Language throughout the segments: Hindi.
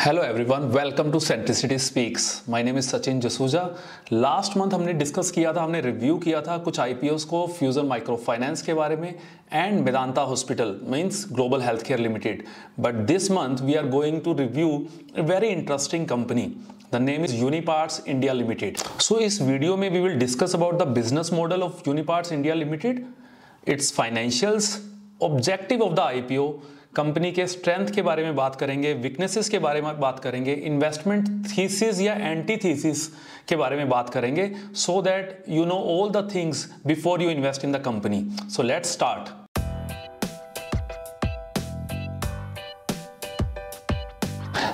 Hello everyone, welcome to Centricity speaks. My name is Sachin Jasuja. Last month हमने डिस्कस किया था, हमने रिव्यू किया था कुछ आईपीओस को, फ्यूजन माइक्रो फाइनेंस के बारे में and Vedanta hospital means global health care limited. But this month we are going to review a very interesting company. The name is Uniparts India limited. So इस वीडियो में we will discuss about the business model of Uniparts India limited, its financials, objective of the IPO, company के स्ट्रेंथ के बारे में बात करेंगे, वीकनेसेस के बारे में बात करेंगे, इन्वेस्टमेंट थीसिस या एंटी थीसिस के बारे में बात करेंगे, so that you know all the things before you invest in the company. So let's start.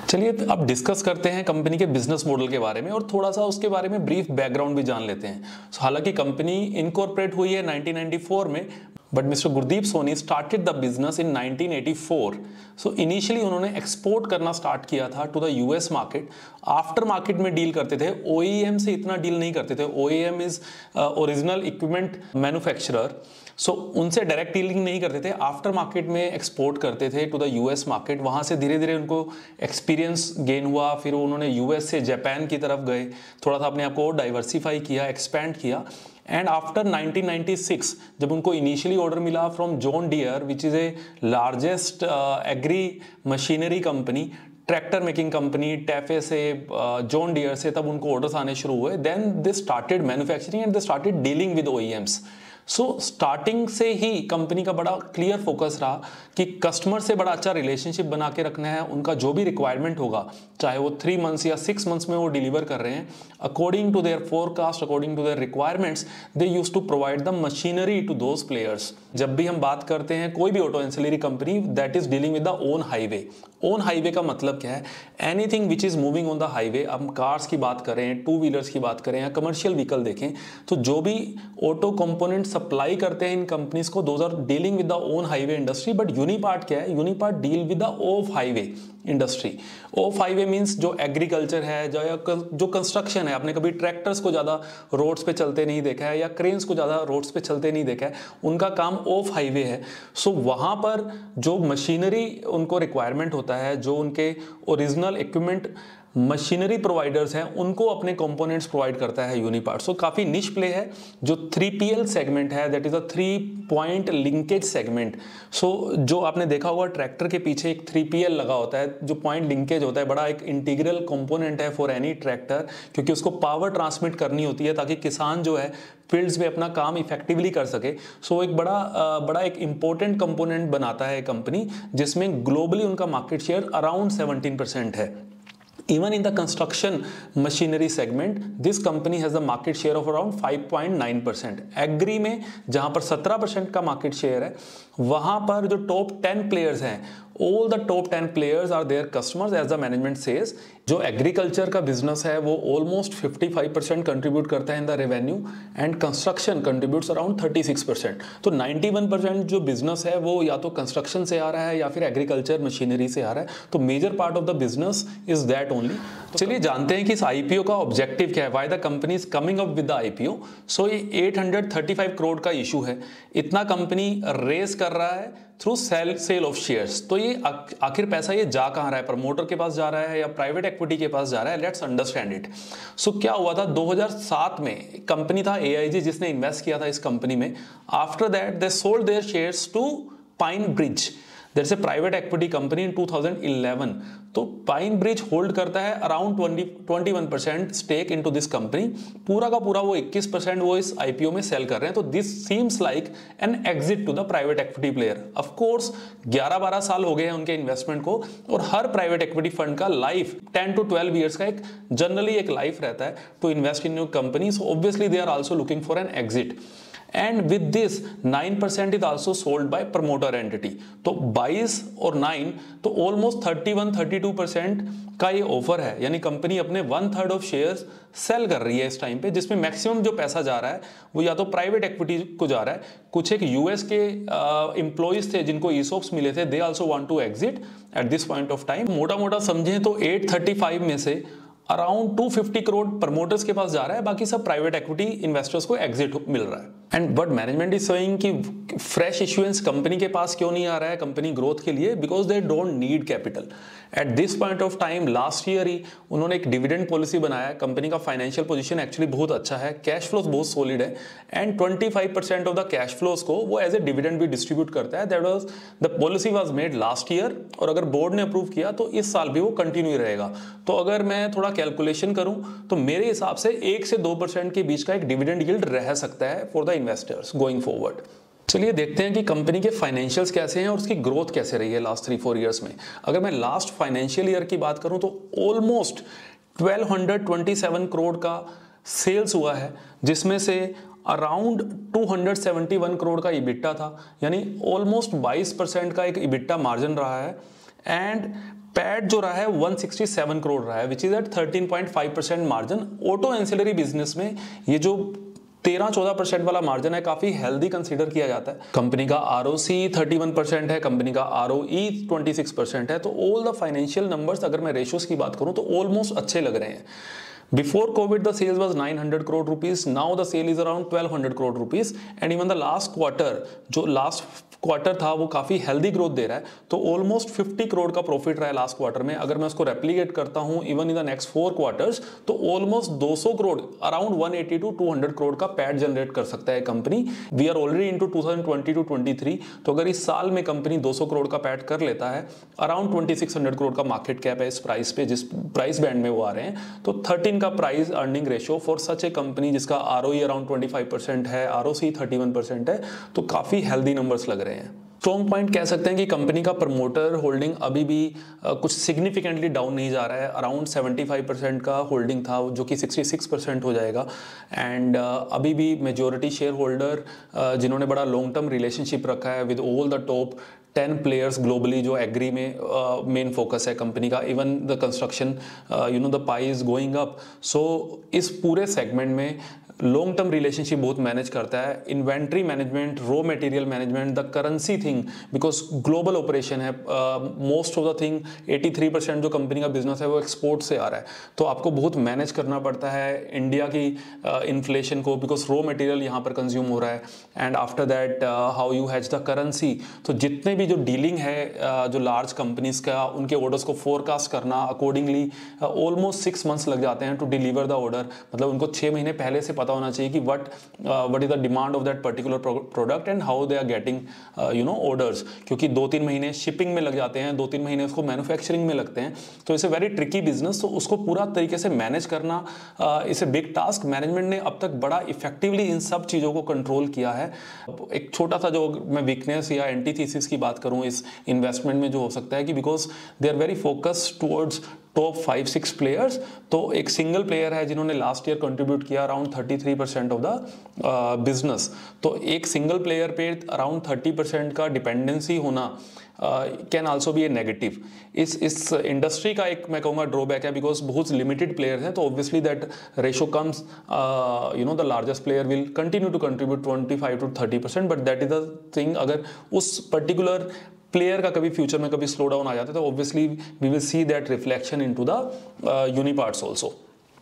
चलिए अब डिस्कस करते हैं कंपनी के बिजनेस मॉडल के बारे में और थोड़ा सा उसके बारे में ब्रीफ बैकग्राउंड भी जान लेते हैं। हालांकि कंपनी इनकॉर्पोरेट हुई है 1994 में, but mister Gurdeep Soni started the business in 1984। So initially उन्होंने एक्सपोर्ट करना स्टार्ट किया था to the US market. After market में डील करते थे, ओईएम से इतना डील नहीं करते थे। OEM is original equipment manufacturer, so उनसे डायरेक्ट डीलिंग नहीं करते थे। आफ्टर मार्केट में एक्सपोर्ट करते थे टू द यूएस मार्केट। वहाँ से धीरे धीरे उनको एक्सपीरियंस गेन हुआ, फिर उन्होंने यूएस से जापान की तरफ गए, थोड़ा सा अपने आप को डाइवर्सिफाई किया, एक्सपैंड किया। एंड आफ्टर 1996 जब उनको इनिशियली ऑर्डर मिला from John Deere which is a largest agri machinery company, tractor making company, TAFE से, जॉन डियर से, तब उनको ऑर्डर्स आने शुरू हुए। Then they started manufacturing and they started dealing with OEMs. So starting से ही कंपनी का बड़ा क्लियर फोकस रहा कि कस्टमर से बड़ा अच्छा रिलेशनशिप बना के रखना है। उनका जो भी रिक्वायरमेंट होगा, चाहे वो 3 मंथ्स या 6 मंथ्स में वो डिलीवर कर रहे हैं, according to their forecast, according to their requirements, they use to provide the machinery to those players. जब भी हम बात करते हैं कोई भी auto ancillary company that is dealing with the on highway. On highway का मतलब क्या है? Anything which is moving on the highway. अब कार्स की बात करें, 2 व्हीलर्स की बात करें या कमर्शियल व्हीकल देखें, तो जो भी ऑटो कंपोनेंट सप्लाई करते हैं इन कंपनीज को, those are dealing with the on highway industry. But Unipart क्या है? Unipart deal with the off highway industry. Off highway means जो एग्रीकल्चर है, जो कंस्ट्रक्शन है। आपने कभी ट्रैक्टर्स को ज़्यादा रोड्स पे चलते नहीं देखा है या क्रेन्स को ज़्यादा रोड्स पे चलते नहीं देखा है, उनका काम ऑफ हाईवे है। सो वहाँ पर जो मशीनरी उनको रिक्वायरमेंट होता है, जो उनके ओरिजिनल इक्विपमेंट मशीनरी प्रोवाइडर्स हैं, उनको अपने कंपोनेंट्स प्रोवाइड करता है यूनिपार्ट। सो काफ़ी निश प्ले है। जो 3PL सेगमेंट है, that is a 3 point linkage segment. So जो आपने देखा होगा ट्रैक्टर के पीछे एक 3PL लगा होता है, जो पॉइंट लिंकेज होता है, बड़ा एक इंटीग्रल कंपोनेंट है फॉर एनी ट्रैक्टर, क्योंकि उसको पावर ट्रांसमिट करनी होती है ताकि किसान जो है फील्ड्स में अपना काम इफेक्टिवली कर सके। सो एक बड़ा एक इंपॉर्टेंट कंपोनेंट बनाता है कंपनी, जिसमें ग्लोबली उनका मार्केट शेयर अराउंड 17% है। Even in the construction machinery segment, this company has a market share of around 5.9%. Agree में जहां पर 17% का मार्केट शेयर है, वहां पर जो टॉप 10 प्लेयर्स हैं, all the top 10 players are their customers as the management says। जो एग्रीकल्चर का बिजनेस है वो ऑलमोस्ट 55% कंट्रीब्यूट करता है in the revenue and construction contributes around 36%। तो 91% जो बिजनेस है वो या तो कंस्ट्रक्शन से आ रहा है या फिर एग्रीकल्चर मशीनरी से आ रहा है। तो major part of the business is that only. चलिए जानते हैं कि इस आईपीओ का ऑब्जेक्टिव क्या है, why the company is coming up with the IPO. So ये 835 करोड़ का इशू है, इतना कंपनी रेज कर रहा है थ्रू सेल ऑफ शेयर्स। तो ये आखिर पैसा ये जा कहाँ रहा है? प्रमोटर के पास जा रहा है या प्राइवेट इक्विटी के पास जा रहा है? Let's understand it. सो क्या हुआ था 2007 में, कंपनी था AIG जिसने इन्वेस्ट किया था इस कंपनी में। After that they sold their shares to Pine Bridge, that's a private equity company in 2011। तो पाइन ब्रिज होल्ड करता है around 21% stake into this company. पूरा का पूरा वो 21% वो इस आईपीओ में सेल कर रहे हैं। तो this seems like an exit to the private equity player. Of course 11-12 साल हो गए हैं उनके इन्वेस्टमेंट को, और हर प्राइवेट इक्विटी फंड का लाइफ 10 to 12 ईयर्स का एक जनरली एक लाइफ रहता है to invest in new company. So obviously they are also looking for an exit. And with this 9% is also sold by promoter entity। तो 22 और 9 तो ऑलमोस्ट 31-32% का ये ऑफर है, यानी कंपनी अपने 1/3 ऑफ शेयर्स सेल कर रही है इस टाइम पे, जिसमें मैक्सिमम जो पैसा जा रहा है वो या तो प्राइवेट इक्विटी को जा रहा है। कुछ एक यूएस के एम्प्लॉइज थे जिनको ESOPs मिले थे, they also want to exit at this point of time. मोटा मोटा समझें तो 835 में से अराउंड 250 करोड़ प्रमोटर्स के पास जा रहा है, बाकी सब प्राइवेट इक्विटी इन्वेस्टर्स को एग्जिट मिल रहा है। And but management is saying कि फ्रेश इश्यूएंस कंपनी के पास क्यों नहीं आ रहा है कंपनी ग्रोथ के लिए, because they don't need capital. At this point of time last year ही उन्होंने एक डिविडेंड पॉलिसी बनाया है। कंपनी का फाइनेंशियल पोजीशन एक्चुअली बहुत अच्छा है, कैश फ्लोज बहुत सॉलिड है and 25% of the cash flows को वो एज ए डिविडेंड भी डिस्ट्रीब्यूट करता है। That was the policy was made last year और अगर बोर्ड ने अप्रूव किया तो इस साल भी वो कंटिन्यू रहेगा। तो अगर मैं थोड़ा कैलकुलेशन करूं तो मेरे हिसाब से 1 से 2% के बीच का एक डिविडेंड यील्ड रह सकता है for the investors going forward. चलिए देखते हैं कि कंपनी के फाइनेंशियल्स कैसे हैं और उसकी ग्रोथ कैसे रही है लास्ट 3-4 ईयर्स में। अगर मैं लास्ट फाइनेंशियल ईयर की बात करूं तो ऑलमोस्ट 1227 करोड़ का सेल्स हुआ है, जिसमें से अराउंड 271 करोड़ का इबिट्टा था, यानी ऑलमोस्ट 22% का एक इबिट्टा मार्जिन रहा है एंड पैट जो रहा है 167 करोड़ रहा है, which is at 13.5% margin. Auto ancillary business में ये जो 13-14% वाला मार्जिन है काफी हेल्दी कंसीडर किया जाता है। कंपनी का ROC 31% है, कंपनी का ROE 26% है। तो ऑल द फाइनेंशियल नंबर्स अगर मैं रेशियोज की बात करूं तो ऑलमोस्ट अच्छे लग रहे हैं। Before COVID, the sales was 900 crore rupees. Now the sale is around 1200 crore rupees. And even the last quarter, जो last क्वार्टर था वो काफी हेल्दी ग्रोथ दे रहा है। तो ऑलमोस्ट 50 करोड़ का प्रॉफिट रहा है लास्ट क्वार्टर में। अगर मैं उसको रेप्लिकेट करता हूं even in the next 4 quarters तो almost 200 crore around 180 to 200 crore का पैट जनरेट कर सकता है company. We are already into 2020-23, तो अगर इस साल में कंपनी 200 करोड़ का पैट कर लेता है, अराउंड 2600 करोड़ का मार्केट कैप है इस प्राइस पे, जिस प्राइस बैंड में वो आ रहे हैं, तो 13 का price earning ratio for such A company जिसका ROE अराउंड 25% है, ROC 31% है, तो काफी हेल्दी नंबर्स लग रहे हैं। स्ट्रॉन्ग पॉइंट कह सकते हैं कि कंपनी का प्रमोटर होल्डिंग अभी भी कुछ सिग्निफिकेंटली डाउन नहीं जा रहा है। अराउंड 75% का होल्डिंग था जो कि 66% हो जाएगा एंड अभी भी मेजॉरिटी शेयर होल्डर जिन्होंने बड़ा लॉन्ग टर्म रिलेशनशिप रखा है with all the top 10 players globally, जो एग्री में मेन फोकस है कंपनी का। Even the construction the pie is going up. So इस पूरे सेगमेंट में लॉन्ग टर्म रिलेशनशिप बहुत मैनेज करता है। Inventory management, raw material management, the currency thing, because global operation है, मोस्ट ऑफ द थिंग 83% जो कंपनी का बिजनेस है वो एक्सपोर्ट से आ रहा है। तो आपको बहुत मैनेज करना पड़ता है इंडिया की इन्फ्लेशन को, बिकॉज रॉ मटेरियल यहाँ पर कंज्यूम हो रहा है and after that how you has the currency. तो जितने भी जो डीलिंग है जो लार्ज कंपनीज का, उनके ऑर्डर्स को फोरकास्ट करना अकॉर्डिंगली ऑलमोस्ट 6 मंथ्स लग जाते हैं टू डिलीवर द ऑर्डर। मतलब उनको 6 महीने पहले से पता होना चाहिए कि what is the demand of that particular product and how they are getting orders, क्योंकि 2-3 महीने शिपिंग में लग जाते हैं, 2-3 महीने उसको मैन्युफैक्चरिंग में लगते हैं। तो इसे वेरी ट्रिकी बिजनेस, तो उसको पूरा तरीके से मैनेज करना इसे बिग टास्क। मैनेजमेंट ने अब तक बड़ा इफेक्टिवली इन सब चीज़ों को कंट्रोल किया है। एक छोटा सा जो मैं वीकनेस या एंटीथीसिस की बात करूं इस इन्वेस्टमेंट में जो हो सकता है कि because they are very focused towards top 5-6 players. तो एक सिंगल प्लेयर है जिन्होंने लास्ट ईयर कंट्रीब्यूट किया अराउंड 33% ऑफ द बिजनेस। तो एक सिंगल प्लेयर पे अराउंड 30% का डिपेंडेंसी होना can also be A negative. इस इंडस्ट्री का एक मैं कहूँगा ड्रॉबैक है, बिकॉज बहुत लिमिटेड प्लेयर हैं, तो obviously that ratio comes the largest player will continue to contribute 25 to 30%, but that is the thing. अगर उस पर्टिकुलर प्लेयर का कभी फ्यूचर में कभी स्लो डाउन आ जाता है तो obviously we will see that reflection into the Uniparts also.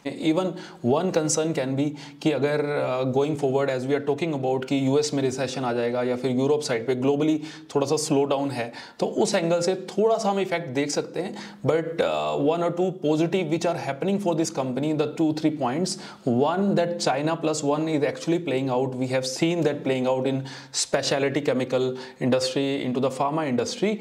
Even one concern can be कि अगर going forward as we are talking about कि यूएस में रिसेशन आ जाएगा या फिर यूरोप साइड पे ग्लोबली थोड़ा सा स्लो डाउन है, तो उस एंगल से थोड़ा सा हम इफेक्ट देख सकते हैं। But 1 or 2 positive which are happening for this company, the 2-3 points. One, that China Plus One is actually playing out. We have seen that playing out in specialty chemical industry, into the pharma industry,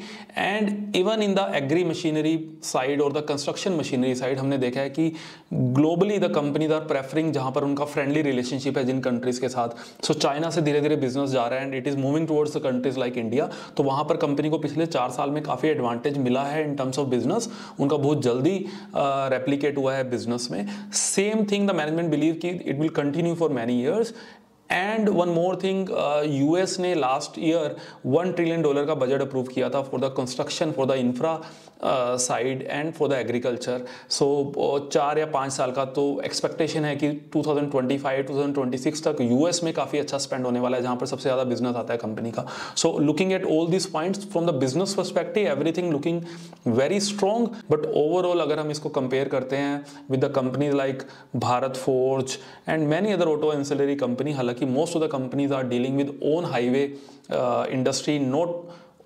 and even in the agri machinery side or the construction machinery side हमने देखा है कि globally the companies are preferring जहां पर उनका फ्रेंडली रिलेशनशिप है जिन कंट्रीज के साथ। सो चाइना से धीरे धीरे बिजनेस जा रहा है and it is moving towards the countries like India. तो वहां पर कंपनी को पिछले 4 साल में काफी एडवांटेज मिला है इन टर्म्स ऑफ बिजनेस, उनका बहुत जल्दी रेप्लिकेट हुआ है बिजनेस में। Same thing the management believe कि it will continue for many years. And one more thing, US ने लास्ट ईयर $1 ट्रिलियन का बजट अप्रूव किया था for the construction, for the infra side and for the agriculture. So 4 या 5 साल का तो एक्सपेक्टेशन है कि 2025-2026 तक यूएस में काफ़ी अच्छा स्पेंड होने वाला है, जहाँ पर सबसे ज़्यादा बिजनेस आता है कंपनी का। So looking at all this points from the business perspective, everything looking very strong. But overall अगर हम इसको कंपेयर करते हैं with the companies like Bharat forge and many other auto ancillary company, हालांकि most of the companies are dealing with own highway industry, not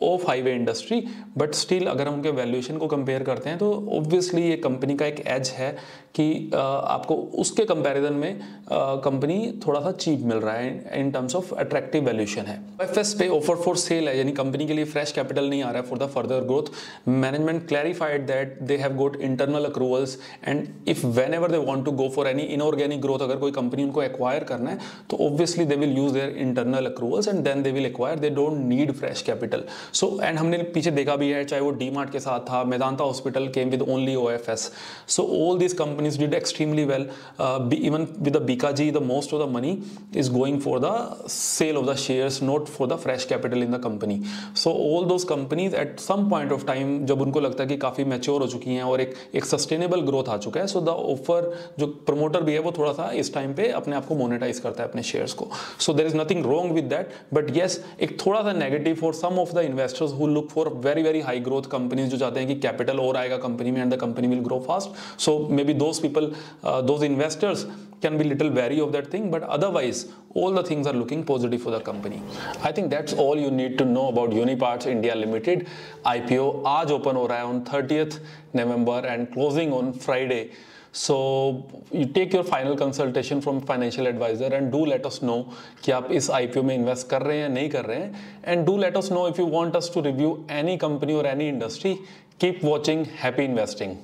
of highway industry, but still अगर हम उनके वैल्यूएशन को कंपेयर करते हैं तो ऑब्वियसली ये कंपनी का एक एज है कि आपको उसके कंपैरिजन में कंपनी थोड़ा सा चीप मिल रहा है in terms of attractive valuation है। OFS पे ऑफर फॉर सेल है, यानी कंपनी के लिए फ्रेश कैपिटल नहीं आ रहा है for the further growth. Management clarified that they have got internal accruals and if whenever they want to go for any inorganic growth, अगर कोई कंपनी उनको एक्वायर करना है तो obviously they will use their internal accruals and then they will acquire, they don't need fresh capital. So and हमने पीछे देखा भी है, चाहे वो डीमार्ट के साथ था, Medanta hospital came with only OFS। So all these companies did extremely well, even with the BKG, the most of the money is going for the sale of the shares, not for the fresh capital in the company. So all those companies at some point of time, जब उनको लगता है कि काफ़ी मैच्योर हो चुकी हैं और एक सस्टेनेबल ग्रोथ आ चुका है, सो द ऑफर जो प्रमोटर भी है वो थोड़ा सा इस टाइम पे अपने आप को मोनेटाइज करता है अपने शेयर्स को। So there is nothing wrong with that, but yes एक थोड़ा सा negative for some of the investors who look for very very high growth companies, जो चाहते हैं कि कैपिटल और आएगा कंपनी में and the company will grow fast. So maybe those people, those investors can be little wary of that thing, but otherwise all the things are looking positive for the company. I think that's all you need to know about Uniparts India Limited. IPO आज open हो रहा है on 30th November and closing on Friday. So you take your final consultation from financial advisor and do let us know कि आप इस IPO में invest कर रहे हैं या नहीं कर रहे हैं, and do let us know if you want us to review any company or any industry. Keep watching, happy investing.